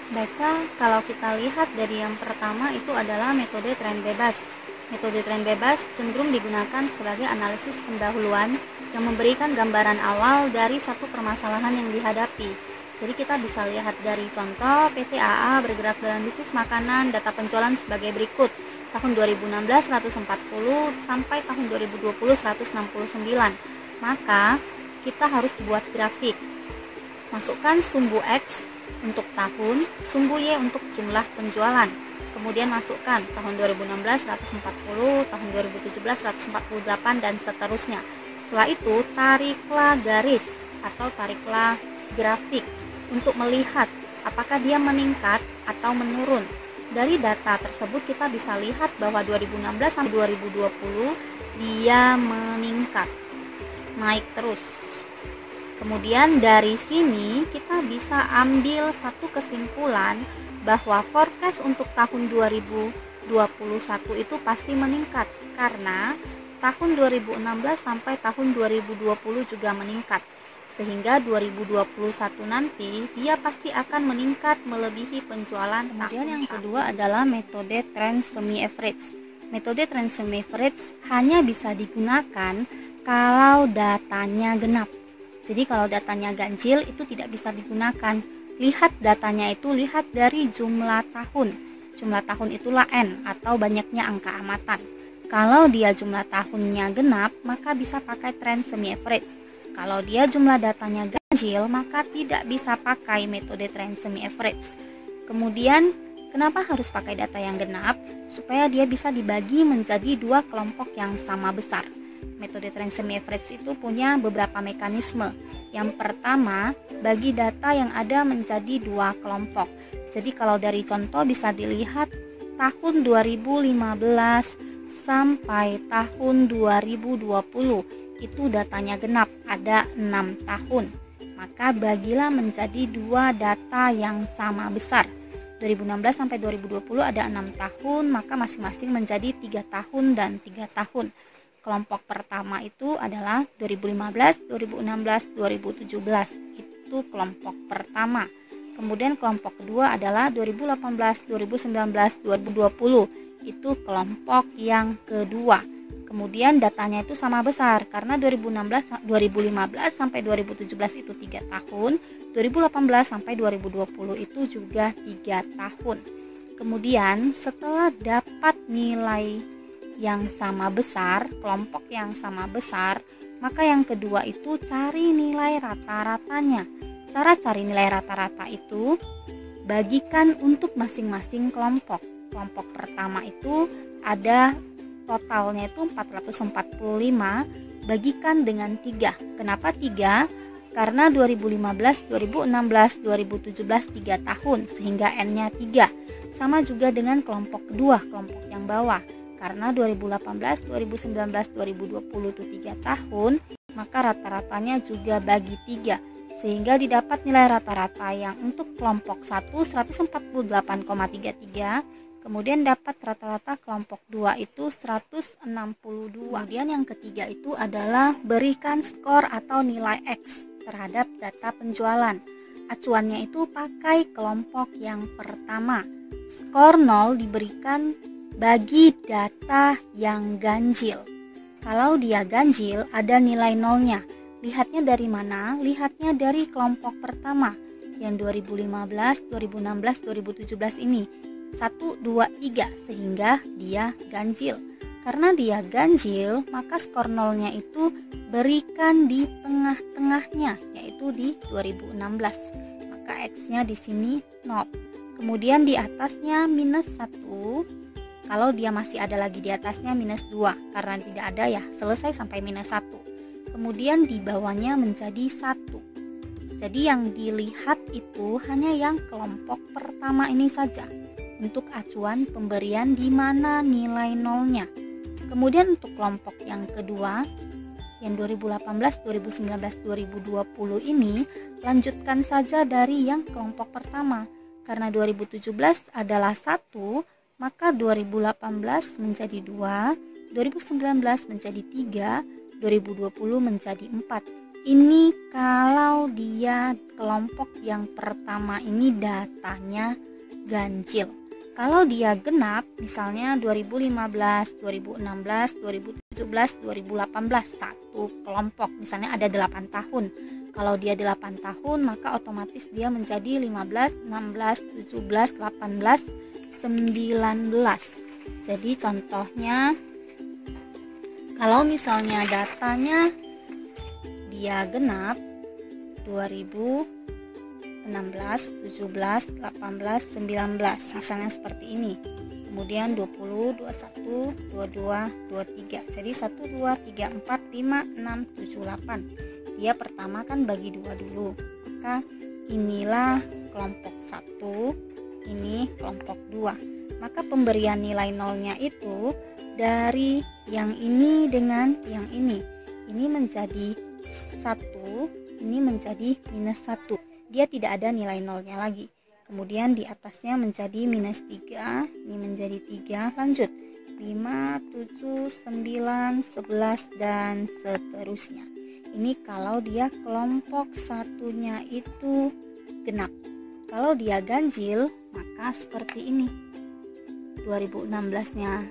Baiklah, kalau kita lihat dari yang pertama itu adalah metode tren bebas. Metode tren bebas cenderung digunakan sebagai analisis pendahuluan yang memberikan gambaran awal dari satu permasalahan yang dihadapi. Jadi kita bisa lihat dari contoh PT AA bergerak dalam bisnis makanan, data penjualan sebagai berikut. Tahun 2016 140 sampai tahun 2020 169. Maka kita harus buat grafik. Masukkan sumbu X untuk tahun, sumbu Y untuk jumlah penjualan. Kemudian masukkan tahun 2016 140, tahun 2017 148 dan seterusnya. Setelah itu tariklah garis atau tariklah grafik untuk melihat apakah dia meningkat atau menurun. Dari data tersebut kita bisa lihat bahwa 2016 sampai 2020 dia meningkat, naik terus. Kemudian dari sini kita bisa ambil satu kesimpulan bahwa forecast untuk tahun 2021 itu pasti meningkat karena tahun 2016 sampai tahun 2020 juga meningkat. Sehingga 2021 nanti dia pasti akan meningkat melebihi penjualan. Kemudian yang kedua adalah metode trend semi average. Metode trend semi average hanya bisa digunakan kalau datanya genap. Jadi kalau datanya ganjil itu tidak bisa digunakan. Lihat datanya itu lihat dari jumlah tahun. Jumlah tahun itulah N atau banyaknya angka amatan. Kalau dia jumlah tahunnya genap, maka bisa pakai trend semi average. Kalau dia jumlah datanya ganjil, maka tidak bisa pakai metode trend semi average. Kemudian, kenapa harus pakai data yang genap? Supaya dia bisa dibagi menjadi dua kelompok yang sama besar. Metode trend semi average itu punya beberapa mekanisme. Yang pertama, bagi data yang ada menjadi dua kelompok. Jadi kalau dari contoh bisa dilihat tahun 2015 sampai tahun 2020 itu datanya genap, ada 6 tahun. Maka bagilah menjadi dua data yang sama besar. 2016 sampai 2020 ada 6 tahun, maka masing-masing menjadi 3 tahun dan 3 tahun. Kelompok pertama itu adalah 2015, 2016, 2017. Itu kelompok pertama. Kemudian kelompok kedua adalah 2018, 2019, 2020. Itu kelompok yang kedua. Kemudian datanya itu sama besar karena 2015 sampai 2017 itu 3 tahun, 2018 sampai 2020 itu juga 3 tahun. Kemudian setelah dapat nilai yang sama besar, kelompok yang sama besar, maka yang kedua itu cari nilai rata-ratanya. Cara cari nilai rata-rata itu bagikan untuk masing-masing kelompok. Kelompok pertama itu ada totalnya itu 445, bagikan dengan 3. Kenapa 3? Karena 2015, 2016, 2017 3 tahun sehingga N-nya 3. Sama juga dengan kelompok kedua, kelompok yang bawah. Karena 2018, 2019, 2020 itu 3 tahun, maka rata-ratanya juga bagi 3. Sehingga didapat nilai rata-rata yang untuk kelompok 1 148,33, kemudian dapat rata-rata kelompok 2 itu 162. Kemudian yang ketiga itu adalah berikan skor atau nilai X terhadap data penjualan. Acuannya itu pakai kelompok yang pertama. Skor 0 diberikan bagi data yang ganjil. Kalau dia ganjil ada nilai nolnya. Lihatnya dari mana? Lihatnya dari kelompok pertama yang 2015, 2016, 2017 ini. 1, 2, 3 sehingga dia ganjil. Karena dia ganjil, maka skor nolnya itu berikan di tengah-tengahnya, yaitu di 2016. Maka X-nya di sini 0. Kemudian di atasnya minus 1. Kalau dia masih ada lagi di atasnya minus 2. Karena tidak ada ya, selesai sampai minus 1. Kemudian di bawahnya menjadi 1. Jadi yang dilihat itu hanya yang kelompok pertama ini saja. Untuk acuan pemberian di mana nilai nolnya. Kemudian untuk kelompok yang kedua, yang 2018, 2019, 2020 ini, lanjutkan saja dari yang kelompok pertama. Karena 2017 adalah 1, maka 2018 menjadi 2, 2019 menjadi 3, 2020 menjadi 4. Ini kalau dia kelompok yang pertama ini datanya ganjil. Kalau dia genap, misalnya 2015, 2016, 2017, 2018, satu kelompok, misalnya ada 8 tahun. Kalau dia 8 tahun, maka otomatis dia menjadi 15, 16, 17, 18, 19. Jadi contohnya, kalau misalnya datanya dia genap 2016, 17, 18, 19, misalnya seperti ini. Kemudian 20, 21, 22, 23. Jadi 1, 2, 3, 4, 5, 6, 7, 8. Dia pertama kan bagi 2 dulu. Maka inilah kelompok 1, ini kelompok 2. Maka pemberian nilai nolnya itu dari yang ini dengan yang ini. Ini menjadi 1, ini menjadi minus 1. Dia tidak ada nilai nolnya lagi. Kemudian di atasnya menjadi minus 3, ini menjadi 3, lanjut 5, 7, 9, 11 dan seterusnya. Ini kalau dia kelompok satunya itu genap. Kalau dia ganjil, maka seperti ini. 2016-nya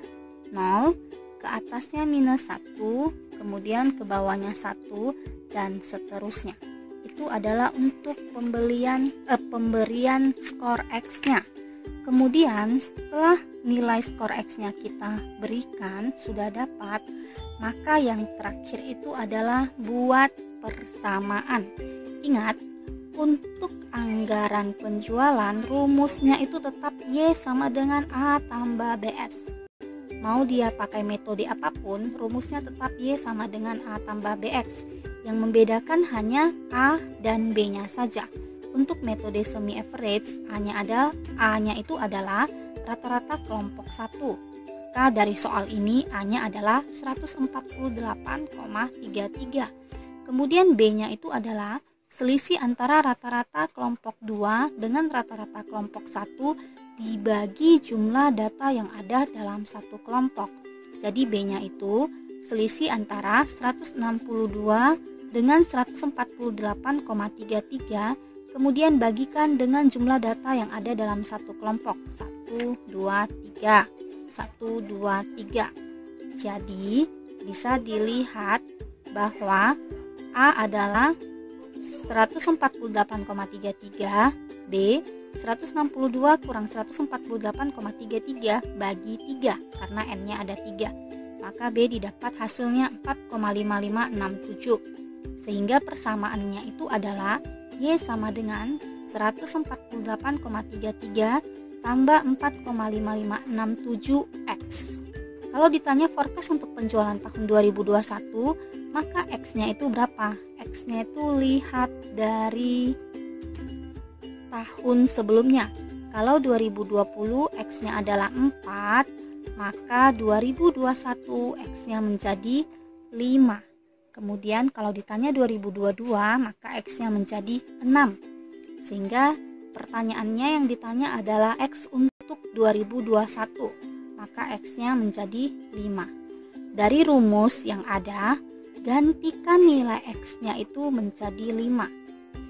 0, ke atasnya minus 1, kemudian ke bawahnya 1 dan seterusnya. Itu adalah untuk pemberian skor X-nya. Kemudian setelah nilai skor X-nya kita berikan sudah dapat, maka yang terakhir itu adalah buat persamaan. Ingat, untuk anggaran penjualan rumusnya itu tetap Y sama dengan A tambah BS. Mau dia pakai metode apapun, rumusnya tetap Y sama dengan A tambah BX. Yang membedakan hanya A dan B-nya saja. Untuk metode semi average, A-nya itu adalah rata-rata kelompok 1. Maka dari soal ini A-nya adalah 148,33. Kemudian B-nya itu adalah selisih antara rata-rata kelompok 2 dengan rata-rata kelompok 1 dibagi jumlah data yang ada dalam satu kelompok. Jadi B-nya itu selisih antara 162 dengan 148,33, kemudian bagikan dengan jumlah data yang ada dalam satu kelompok. 1, 2, 3. 1, 2, 3. Jadi bisa dilihat bahwa A adalah 148,33, B 162 kurang 148,33 bagi 3 karena N-nya ada 3. Maka B didapat hasilnya 4,5567. Sehingga persamaannya itu adalah Y sama dengan 148,33 tambah 4,5567X. Kalau ditanya forecast untuk penjualan tahun 2021, maka X-nya itu berapa? X-nya itu lihat dari tahun sebelumnya. Kalau 2020 X-nya adalah 4, maka 2021 X-nya menjadi 5. Kemudian kalau ditanya 2022, maka X-nya menjadi 6. Sehingga pertanyaannya yang ditanya adalah X untuk 2021. Maka X-nya menjadi 5. Dari rumus yang ada, gantikan nilai X-nya itu menjadi 5.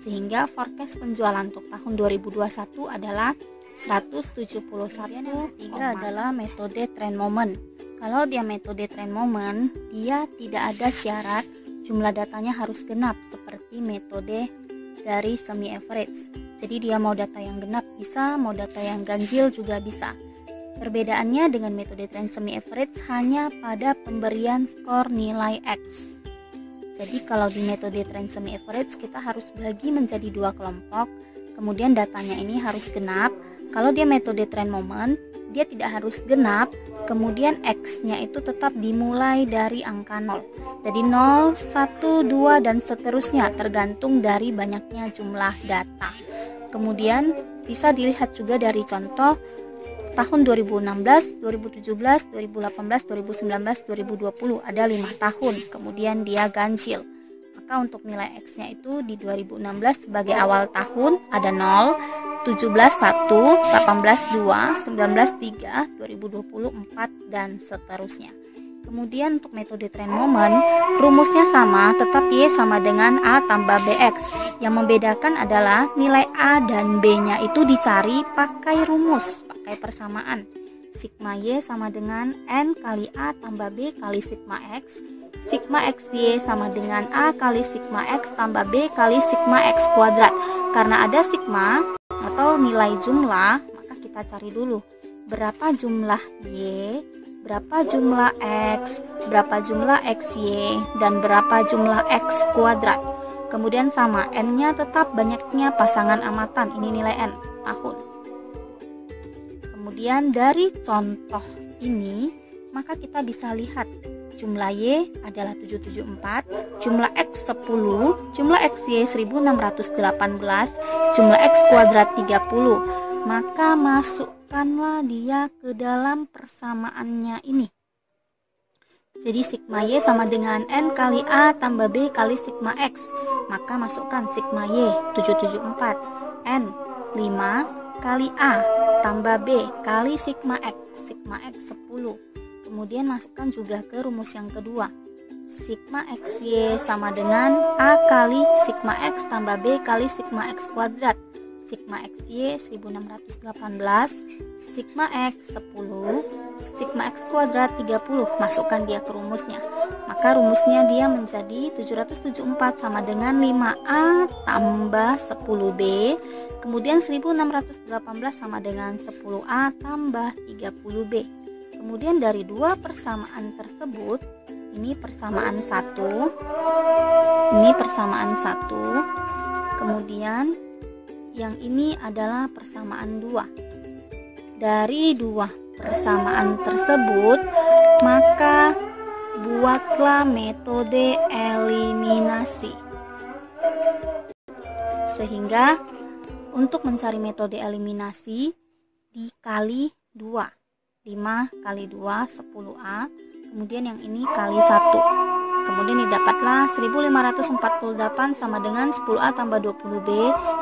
Sehingga forecast penjualan untuk tahun 2021 adalah 171. Yang ketiga adalah metode trend moment. Kalau dia metode trend moment, dia tidak ada syarat jumlah datanya harus genap seperti metode dari semi average. Jadi dia mau data yang genap bisa, mau data yang ganjil juga bisa. Perbedaannya dengan metode trend semi average hanya pada pemberian skor nilai X. Jadi kalau di metode trend semi average kita harus bagi menjadi 2 kelompok, kemudian datanya ini harus genap. Kalau dia metode trend moment, dia tidak harus genap, kemudian X-nya itu tetap dimulai dari angka 0. Jadi 0, 1, 2 dan seterusnya tergantung dari banyaknya jumlah data. Kemudian bisa dilihat juga dari contoh tahun 2016, 2017, 2018, 2019, 2020 ada 5 tahun, kemudian dia ganjil. Maka untuk nilai X-nya itu di 2016 sebagai awal tahun ada 0, 17, 1, 18, 2, 19, 3, 2020, 4 dan seterusnya. Kemudian untuk metode trend moment, rumusnya sama, tetap Y sama dengan A tambah BX. Yang membedakan adalah nilai A dan B-nya itu dicari pakai rumus, pakai persamaan. Sigma Y sama dengan N kali A tambah B kali sigma X. Sigma XY sama dengan A kali sigma X tambah B kali sigma X kuadrat. Karena ada sigma atau nilai jumlah, maka kita cari dulu berapa jumlah Y, berapa jumlah X, berapa jumlah XY, dan berapa jumlah X kuadrat. Kemudian sama, N-nya tetap banyaknya pasangan amatan, ini nilai N, tahun. Kemudian dari contoh ini, maka kita bisa lihat jumlah Y adalah 774, jumlah X 10, jumlah XY 1618, jumlah X kuadrat 30. Maka masukkanlah dia ke dalam persamaannya ini. Jadi sigma Y sama dengan N kali A tambah B kali sigma X. Maka masukkan sigma Y 774, N 5 kali A tambah B kali sigma X 10. Kemudian masukkan juga ke rumus yang kedua. Sigma XY sama dengan A kali sigma X tambah B kali sigma X kuadrat. Sigma XY 1618, sigma X 10, sigma X kuadrat 30. Masukkan dia ke rumusnya. Maka rumusnya dia menjadi 774 sama dengan 5A tambah 10B. Kemudian 1618 sama dengan 10A tambah 30B. Kemudian dari dua persamaan tersebut, ini persamaan 1, ini persamaan 1, kemudian yang ini adalah persamaan 2. Dari dua persamaan tersebut, maka buatlah metode eliminasi. Sehingga untuk mencari metode eliminasi dikali 2. 5 kali 2 10A, kemudian yang ini kali 1. Kemudian didapatlah 1548 sama dengan 10A tambah 20B,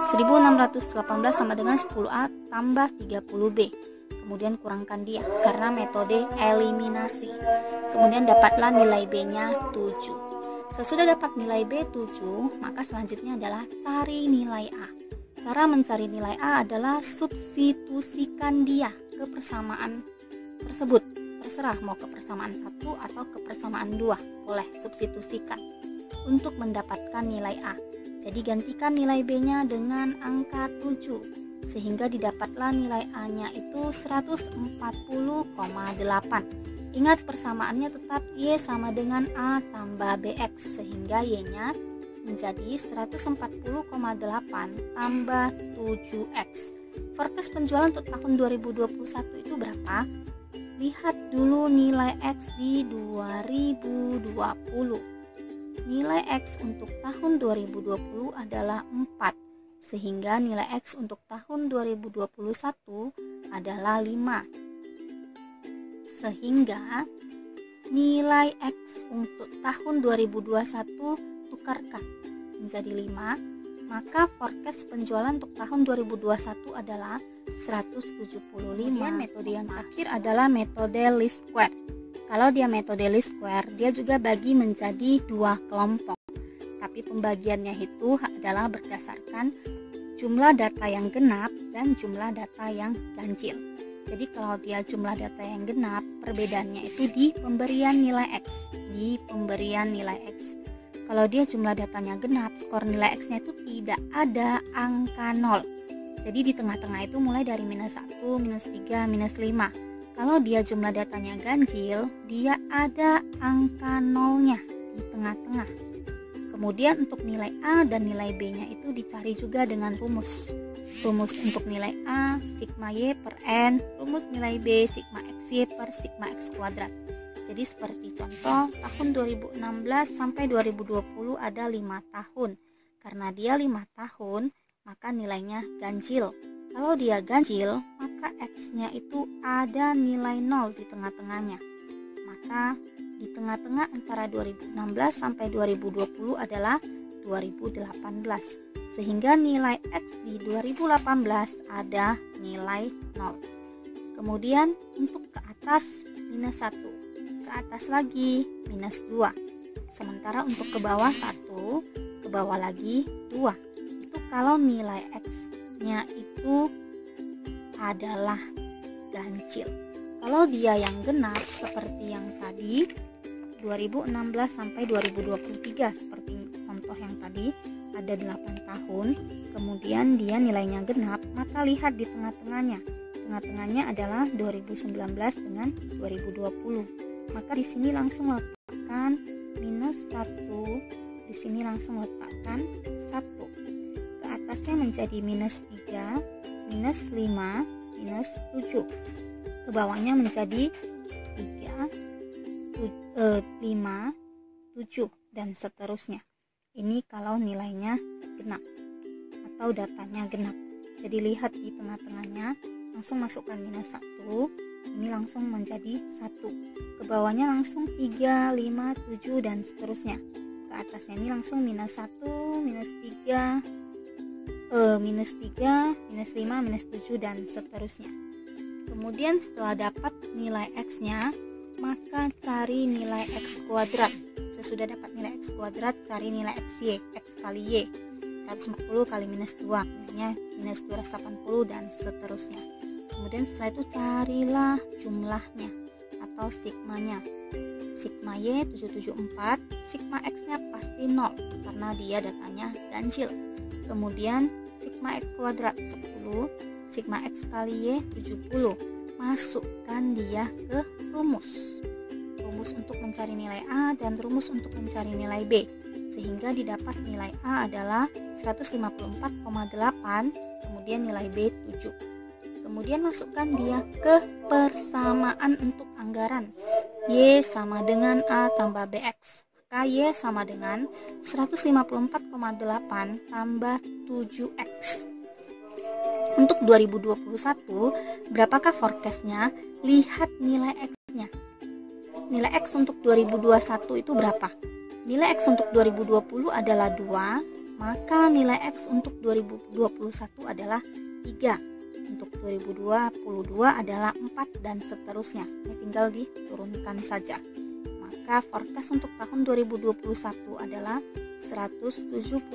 1618 sama dengan 10A tambah 30B. Kemudian kurangkan dia karena metode eliminasi. Kemudian dapatlah nilai B-nya 7. Sesudah dapat nilai B 7, maka selanjutnya adalah cari nilai A. Cara mencari nilai A adalah substitusikan dia ke persamaan tersebut. Terserah mau ke persamaan 1 atau ke persamaan 2, boleh substitusikan untuk mendapatkan nilai A. Jadi gantikan nilai B-nya dengan angka 7 sehingga didapatlah nilai A-nya itu 140,8. Ingat persamaannya tetap Y sama dengan A tambah BX sehingga Y-nya menjadi 140,8 tambah 7X. Forecast penjualan untuk tahun 2021 itu berapa? Lihat dulu nilai X di 2020. Nilai X untuk tahun 2020 adalah 4, sehingga nilai X untuk tahun 2021 adalah 5. Sehingga nilai X untuk tahun 2021 tukarkan menjadi 5. Maka forecast penjualan untuk tahun 2021 adalah 175. Kemudian metode yang terakhir adalah metode least square. Kalau dia metode least square, dia juga bagi menjadi dua kelompok. Tapi pembagiannya itu adalah berdasarkan jumlah data yang genap dan jumlah data yang ganjil. Jadi kalau dia jumlah data yang genap, perbedaannya itu di pemberian nilai X. Di pemberian nilai X. Kalau dia jumlah datanya genap, skor nilai X-nya itu tidak ada angka 0. Jadi di tengah-tengah itu mulai dari minus 1, minus 3, minus 5. Kalau dia jumlah datanya ganjil, dia ada angka 0-nya di tengah-tengah. Kemudian untuk nilai A dan nilai B-nya itu dicari juga dengan rumus. Rumus untuk nilai A, sigma Y per N, rumus nilai B, sigma XY per sigma X kuadrat. Jadi seperti contoh, tahun 2016 sampai 2020 ada 5 tahun. Karena dia 5 tahun, maka nilainya ganjil. Kalau dia ganjil, maka X-nya itu ada nilai 0 di tengah-tengahnya. Maka di tengah-tengah antara 2016 sampai 2020 adalah 2018. Sehingga nilai X di 2018 ada nilai 0. Kemudian untuk ke atas minus 1. ke atas lagi minus 2. Sementara untuk ke bawah 1, ke bawah lagi 2. Itu kalau nilai X-nya itu adalah ganjil. Kalau dia yang genap seperti yang tadi 2016 sampai 2023, seperti contoh yang tadi ada 8 tahun, kemudian dia nilainya genap, maka lihat di tengah-tengahnya. Tengah-tengahnya adalah 2019 dengan 2020. Maka di sini langsung letakkan minus 1, di sini langsung letakkan 1. Ke atasnya menjadi minus 3, minus 5, minus 7. Ke bawahnya menjadi 3, 5, 7, dan seterusnya. Ini kalau nilainya genap atau datanya genap. Jadi lihat di tengah-tengahnya, langsung masukkan minus 1, ini langsung menjadi 1. Ke bawahnya langsung 3, 5, 7, dan seterusnya. Ke atasnya ini langsung minus 1, minus 3, minus 3, minus 5, minus 7, dan seterusnya. Kemudian setelah dapat nilai X-nya, maka cari nilai X kuadrat. Sesudah dapat nilai X kuadrat, cari nilai XY, X kali Y. 140 kali minus 2, nilainya minus 280, dan seterusnya. Kemudian setelah itu carilah jumlahnya atau sigmanya. Sigma Y 774, sigma X-nya pasti 0 karena dia datanya ganjil. Kemudian sigma X kuadrat 10, sigma X kali Y 70. Masukkan dia ke rumus. Rumus untuk mencari nilai A dan rumus untuk mencari nilai B. Sehingga didapat nilai A adalah 154,8, kemudian nilai B 7. Kemudian masukkan dia ke persamaan untuk anggaran. Y sama dengan A tambah BX. Maka Y sama dengan 154,8 tambah 7X. Untuk 2021, berapakah forecast-nya? Lihat nilai X-nya. Nilai X untuk 2021 itu berapa? Nilai X untuk 2020 adalah 2, maka nilai X untuk 2021 adalah 3. Untuk 2022 adalah 4, dan seterusnya. Ini tinggal diturunkan saja. Maka forecast untuk tahun 2021 adalah 175,8.